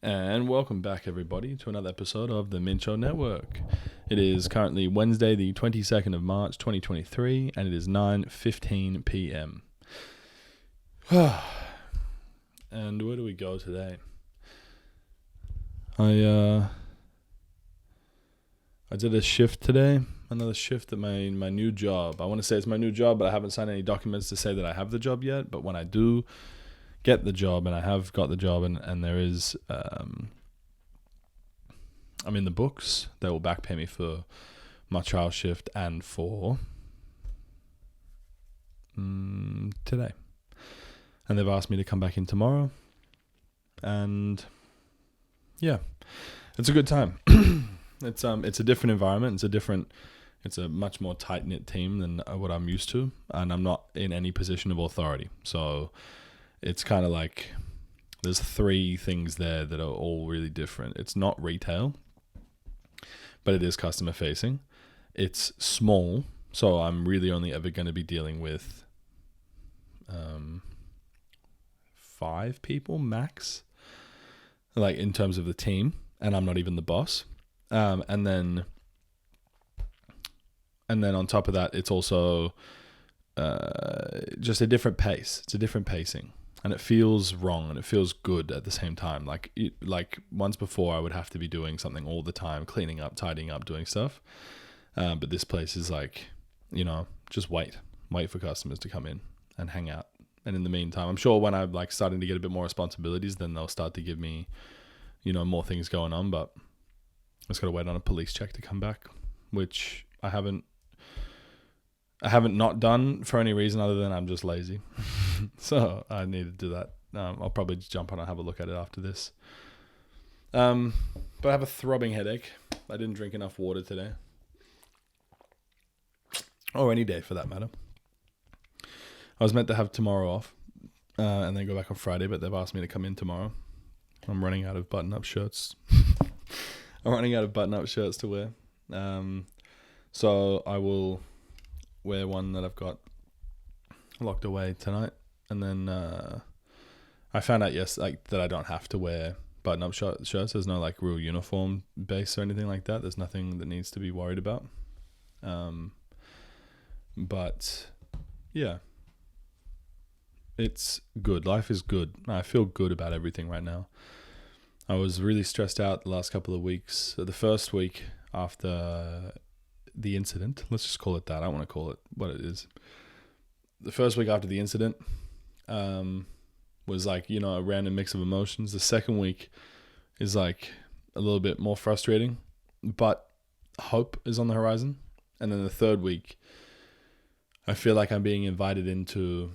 And welcome back, everybody, to another episode of the Mincho Network. It is currently Wednesday, the 22nd of March, 2023, and it is 9:15 p.m. And where do we go today? I did a shift today, another shift at my new job. I want to say it's my new job, but I haven't signed any documents to say that I have the job yet. But when I do get the job, and I have got the job, and there is I'm in the books, they will back pay me for my trial shift and for today, and they've asked me to come back in tomorrow, and yeah, it's a good time. It's a different environment. It's a much more tight knit team than what I'm used to, and I'm not in any position of authority, so it's kind of like there's three things there that are all really different. It's not retail, but it is customer facing. It's small, so I'm really only ever going to be dealing with 5 people max, like in terms of the team, and I'm not even the boss. And then on top of that, it's also just a different pace. It's a different pacing. And it feels wrong and it feels good at the same time. Like once before, I would have to be doing something all the time, cleaning up, tidying up, doing stuff. But this place is like, just wait for customers to come in and hang out. And in the meantime, I'm sure when I'm like starting to get a bit more responsibilities, then they'll start to give me, more things going on. But I just got to wait on a police check to come back, which I haven't not done for any reason other than I'm just lazy. So I need to do that. I'll probably just jump on and have a look at it after this. But I have a throbbing headache. I didn't drink enough water today. Or any day for that matter. I was meant to have tomorrow off and then go back on Friday, but they've asked me to come in tomorrow. I'm running out of button-up shirts. I'm running out of button-up shirts to wear. So I will wear one that I've got locked away tonight, and then I found out that I don't have to wear button-up shirts. There's no like real uniform base or anything like that. There's nothing that needs to be worried about. But yeah, it's good. Life is good. I feel good about everything right now. I was really stressed out the last couple of weeks. The first week after the incident, let's just call it that. I don't want to call it what it is. The first week after the incident was like, a random mix of emotions. The second week is like a little bit more frustrating, but hope is on the horizon. And then the third week, I feel like I'm being invited into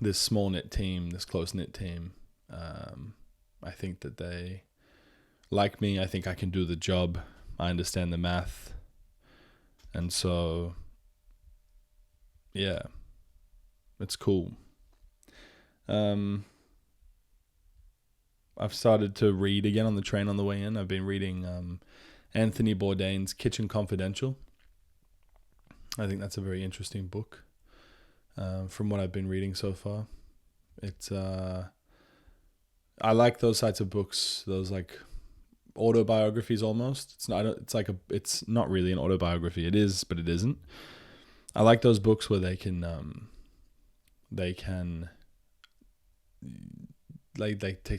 this small-knit team, this close-knit team. I think that they like me. I think I can do the job. I understand the math. And so, yeah, it's cool. I've started to read again on the train on the way in. I've been reading Anthony Bourdain's Kitchen Confidential. I think that's a very interesting book from what I've been reading so far. It's I like those types of books, those like autobiographies almost. It's not really an autobiography. It is, but it isn't. I like those books where they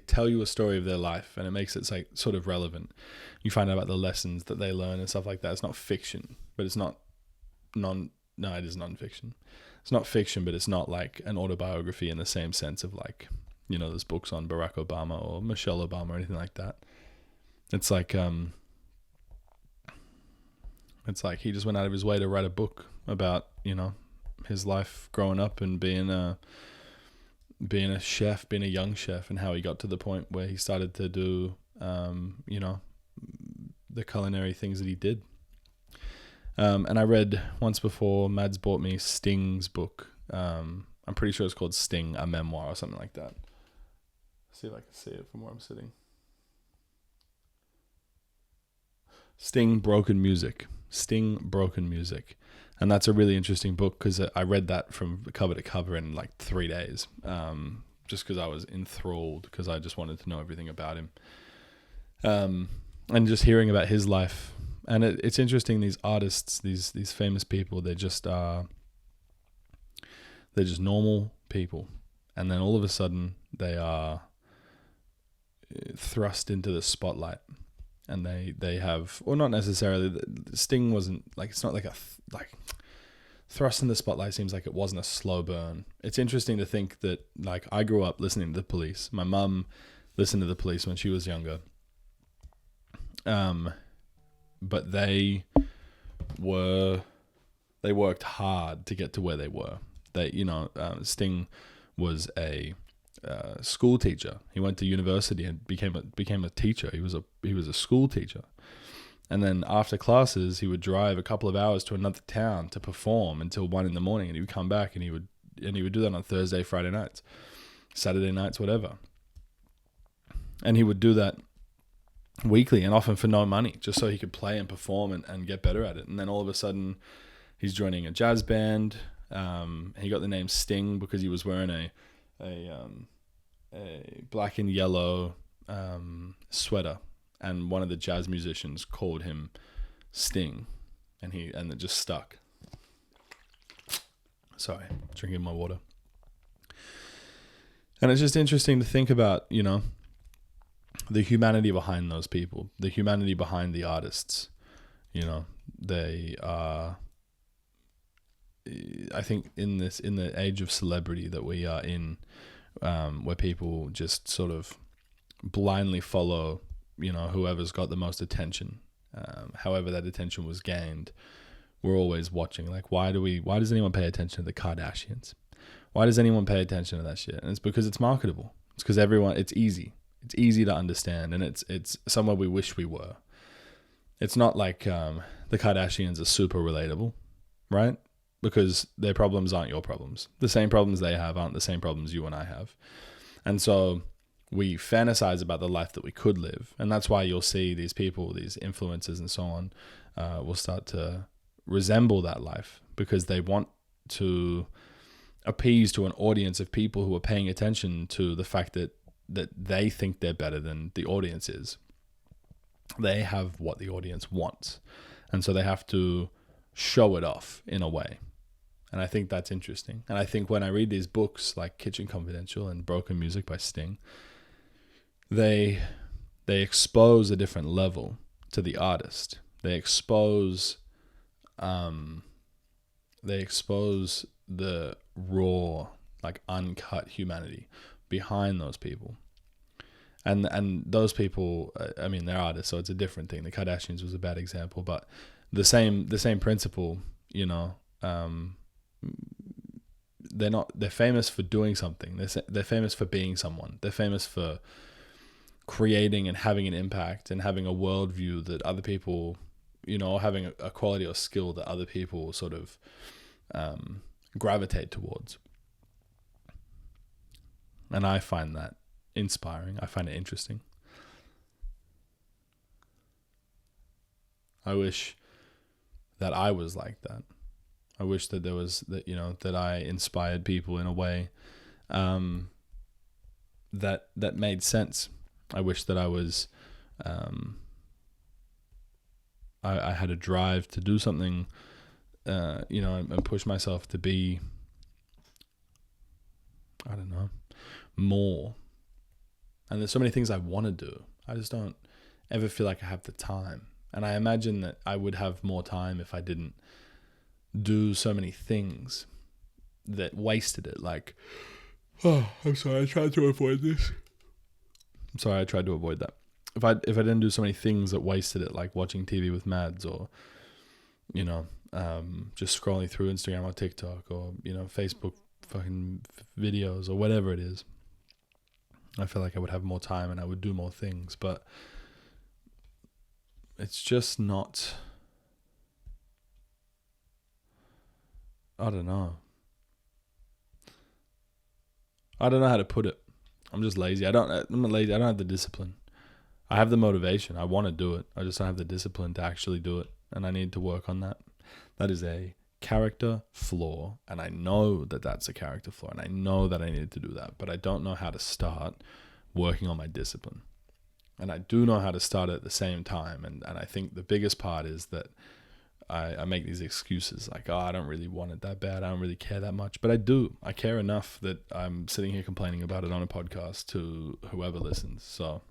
tell you a story of their life, and it makes it like sort of relevant. You find out about the lessons that they learn and stuff like that. It's not fiction, but it's not it is non-fiction. It's not fiction, but it's not like an autobiography in the same sense of like, there's books on Barack Obama or Michelle Obama or anything like that. It's like he just went out of his way to write a book about, his life growing up and being a chef, being a young chef, and how he got to the point where he started to do, the culinary things that he did. And I read once before, Mads bought me Sting's book. I'm pretty sure it's called Sting, a memoir or something like that. See if I can see it from where I'm sitting. Sting Broken Music. And that's a really interesting book because I read that from cover to cover in like 3 days. just because I was enthralled, because I just wanted to know everything about him. And just hearing about his life. And it's interesting, these artists, these famous people, they're just normal people. And then all of a sudden they are thrust into the spotlight. And they have, or not necessarily, Sting wasn't, like, it's not like thrust in the spotlight seems like it wasn't a slow burn. It's interesting to think that, like, I grew up listening to the Police. My mum listened to the Police when she was younger. But they worked hard to get to where they were. Sting was a school teacher. He went to university and became a teacher. He was a school teacher. And then after classes, he would drive a couple of hours to another town to perform until 1 a.m, and he would come back, and he would do that on Thursday, Friday nights, Saturday nights, whatever. And he would do that weekly, and often for no money, just so he could play and perform and get better at it. And then all of a sudden, he's joining a jazz band. He got the name Sting because he was wearing a black and yellow sweater, and one of the jazz musicians called him Sting, and it just stuck. Sorry, drinking my water. And it's just interesting to think about, the humanity behind those people, the humanity behind the artists. They are, I think, in the age of celebrity that we are in, where people just sort of blindly follow, whoever's got the most attention, however that attention was gained. We're always watching, like, why does anyone pay attention to the Kardashians? Why does anyone pay attention to that shit? And it's because it's marketable. It's because it's easy. It's easy to understand, and it's somewhere we wish we were. It's not like the Kardashians are super relatable, right? Because their problems aren't your problems. The same problems they have aren't the same problems you and I have. And so we fantasize about the life that we could live. And that's why you'll see these people, these influencers and so on, will start to resemble that life, because they want to appease to an audience of people who are paying attention to the fact that they think they're better than the audience is. They have what the audience wants. And so they have to show it off in a way. And I think that's interesting. And I think when I read these books like Kitchen Confidential and Broken Music by Sting, they expose a different level to the artist. They expose the raw, like, uncut humanity behind those people. And those people, I mean, they're artists, so it's a different thing. The Kardashians was a bad example, but the same principle, they're famous for doing something. They're famous for being someone. They're famous for creating and having an impact and having a worldview that other people, having a quality or skill that other people sort of gravitate towards. And I find that inspiring. I find it interesting. I wish that I was like that. I wish that there was that I inspired people in a way that made sense. I wish that I was I had a drive to do something, and push myself to be, I don't know, more. And there's so many things I want to do. I just don't ever feel like I have the time. And I imagine that I would have more time if I didn't do so many things that wasted it. Like, oh, I'm sorry, I tried to avoid this. I'm sorry, I tried to avoid that. If I didn't do so many things that wasted it, like watching TV with Mads, or, just scrolling through Instagram or TikTok, or, Facebook fucking videos, or whatever it is, I feel like I would have more time and I would do more things. But it's just not, I don't know how to put it. I'm just lazy. I'm not lazy. I don't have the discipline. I have the motivation. I want to do it. I just don't have the discipline to actually do it. And I need to work on that. That is a character flaw, and I know that that's a character flaw, and I know that I need to do that, but I don't know how to start working on my discipline. And I do know how to start at the same time, and I think the biggest part is that I make these excuses like, oh, I don't really want it that bad, I don't really care that much, but I do. I care enough that I'm sitting here complaining about it on a podcast to whoever listens. So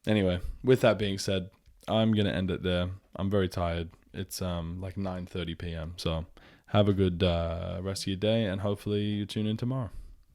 anyway, with that being said, I'm going to end it there. I'm very tired. It's like 9:30 p.m. So have a good rest of your day, and hopefully you tune in tomorrow.